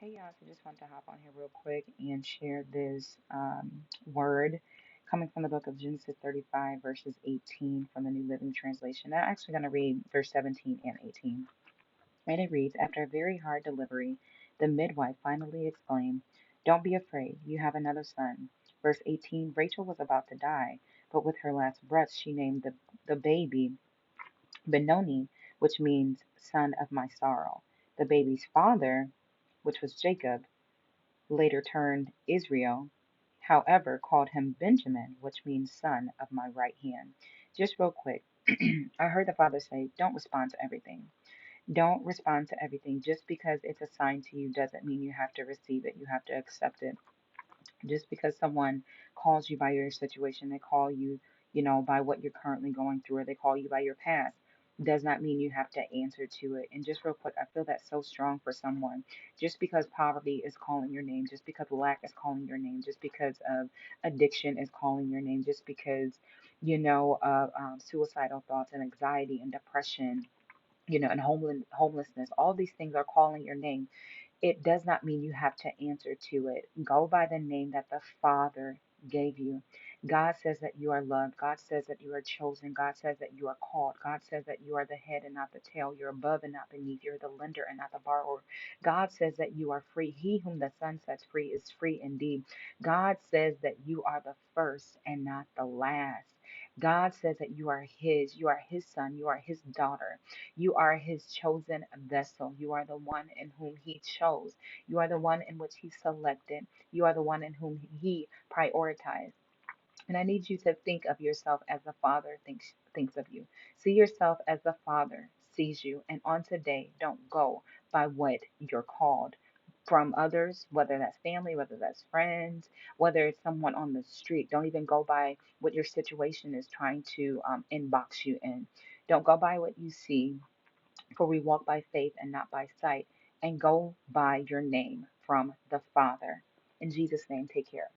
Hey y'all, so just want to hop on here real quick and share this word coming from the book of Genesis 35, verses 18 from the New Living Translation. I'm actually going to read verse 17 and 18. And it reads, after a very hard delivery, the midwife finally exclaimed, "Don't be afraid, you have another son." Verse 18, Rachel was about to die, but with her last breath, she named the baby Benoni, which means son of my sorrow. The baby's father, which was Jacob, later turned Israel, however, called him Benjamin, which means son of my right hand. Just real quick, I heard the Father say, don't respond to everything. Don't respond to everything. Just because it's assigned to you doesn't mean you have to receive it. You have to accept it. Just because someone calls you by your situation, they call you, by what you're currently going through, or they call you by your past, does not mean you have to answer to it. And just real quick, I feel that so strong for someone. Just because poverty is calling your name, just because lack is calling your name, just because of addiction is calling your name, just because, of suicidal thoughts and anxiety and depression, and homelessness, all these things are calling your name, it does not mean you have to answer to it. Go by the name that the Father gave you. God says that you are loved. God says that you are chosen. God says that you are called. God says that you are the head and not the tail. You're above and not beneath. You're the lender and not the borrower. God says that you are free. He whom the Son sets free is free indeed. God says that you are the first and not the last. God says that you are His. You are His son. You are His daughter. You are His chosen vessel. You are the one in whom He chose. You are the one in which He selected. You are the one in whom He prioritized. And I need you to think of yourself as the Father thinks of you. See yourself as the Father sees you. And on today, don't go by what you're called from others, whether that's family, whether that's friends, whether it's someone on the street. Don't even go by what your situation is trying to inbox you in. Don't go by what you see, for we walk by faith and not by sight. And go by your name from the Father. In Jesus' name, take care.